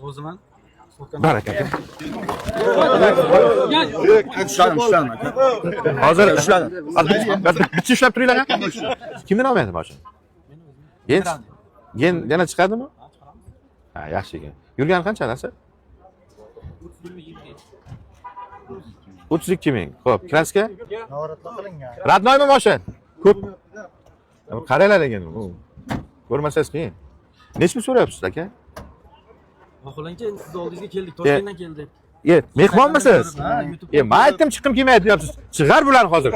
O'ziman. Baraka. Ushladim. Hozir ushladim. Bitta ushlab turinglar. Kimdan olmaydi mashina? Yana chiqadimi? Ha, yaxshi ekan. Yurgani qancha narsa? 32 ming. Xo'p, kraska? Navoratda qilingan. Radnoymi mashina? Ko'p. Qaranglar ekan. Ko'rmasangiz qiyin. Nechta so'rayapsiz aka? Vaholanki endi siz oldingizga keldik, Toshkentdan keldik. Mehmonmisiz? Men aytdim chiqim kelmaydi deyapsiz. Chiqar bularni hozir.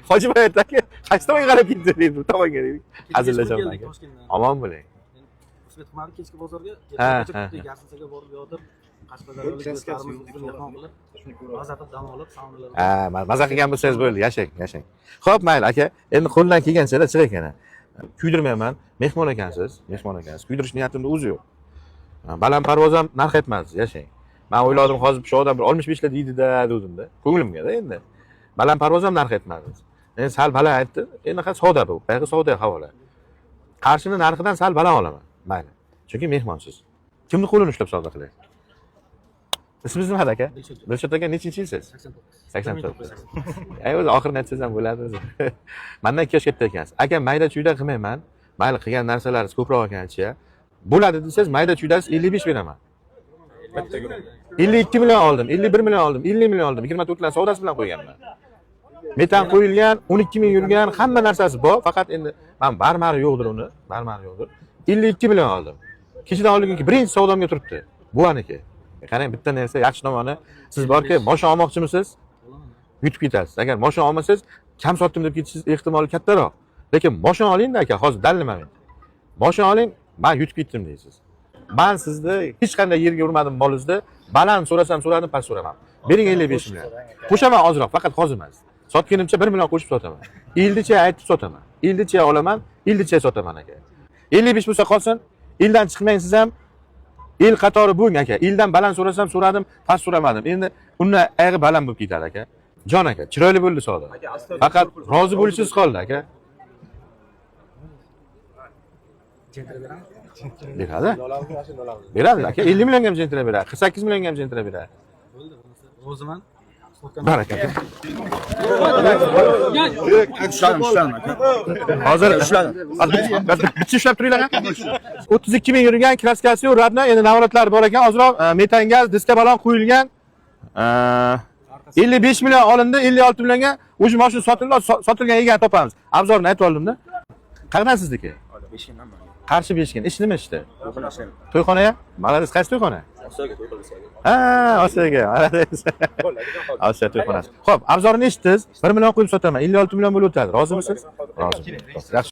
Hojiboyev aka, qaysi tomonga qarab ketdi deydi, bu tomonga deydi. Hazillasham aka. Omon bo'ling. Usmet tumani kechki bozorga Garsinsaga borib yotib, Qashqadaryolik do'stlarimiz bilan mehmon qilib, maza qilib dam olib, saunalar. Ha, maza qilgan bo'lsangiz bo'ldi, yashang. Xo'p, mayli aka. Endi qo'ldan kelgancha chiq ekan. Kuydirmayman. Mehmon ekansiz. Kuydirish niyatimda o'zi yo'q. Balandparvoz ham narx aytmadi, yashang. Men o'yladim hozir shu odam bir 65 ta deydi-da, dedim-da. Ko'nglimga-da endi. Balandparvoz ham narx aytmadi. Endi sal baland aytdi. Endi qancha savdo bu? Qayerga savdo havola. Qarshini narxidan sal baland olaman. Mayli. Chunki mehmonsiz. Kimni qo'lini ushlab savdo qilayapsiz? Ismingiz nima aka? Dilshod aka, nechinchi yilsiz? 89. O'zi oxirini aytsangiz ham bo'ladi o'zi. Mendan 2 yosh katta ekansiz. Aka, mayda-chuyda qilmayman. Mayli qilgan narsalaringiz ko'proq ekan-chi. Bo'ladi desangiz, mayda-chuydasiz 55 beraman. 52 million oldim, 51 million oldim, 50 million oldim. 24 dan savdosi bilan qo'yganman. Metan qo'yilgan, 12 ming yurgan, hamma narsasi bor, faqat endi men barmari yo'qdir uni, 52 million oldim. Kechadan oldingi birinchi savdomga turibdi. Bu aniki. Qarang, bitta narsa yaxshi tomoni, siz borki, mashina olmoqchimisiz? Yutib ketasiz. Agar mashina olmasangiz, kam sotdim deb ketishingiz ehtimoli kattaroq. Lekin mashina oling-da aka, hozir dallimaman. Mashina oling, men yutib ketdim deysiz. Men sizni hech qanday yerga urmadim molingizni. Baland so'rasam so'radim, past so'raman. Bering 55 million. Qo'shaman ozroq, faqat hozir emas. Sotganimcha 1 million qo'shib sotaman. Ildicha aytib sotaman. Ildicha olaman, ildicha sotaman aka. 55 bo'lsa qolsin, ildan chiqmaysiz ham. El qatori bo'ng aka. Ildan baland so'rasam so'radim, past so'ramadim. Endi undan ayog'i baland bo'lib ketadi aka. Jon aka, chiroyli bo'ldi savdo. Faqat rozi bo'lishingiz qoldi aka. Beradi. Beradi aka. 50 millionga ham jentira beradi. 48 millionga ham jentira beradi. Bo'ldi, o'ziman. Baraka aka. Ushladim. Hozir ushladim. Bitta ushlab turinglar. 32 ming yurgan kraskasi yo'q, radna, endi navoratlar bor ekan. Ozroq metan gaz, diska balon qo'yilgan. 55 million olindi, 56 millionga o'sha mashina sotilgan egan topamiz. Obzorni aytib oldim-da. Qayerdan sizniki? Qarshi Beshkin. Ish nima ishda? To'yxona-ya? Malades, qaysi to'yxona? Ha, Osiyoga. Malades. Osiyo to'yxonasi. Xo'p, obzorni eshitdingiz. 1 million qo'yib sotaman. 56 million bo'lib o'tadi. Rozimisiz? Rozi. Yaxshi.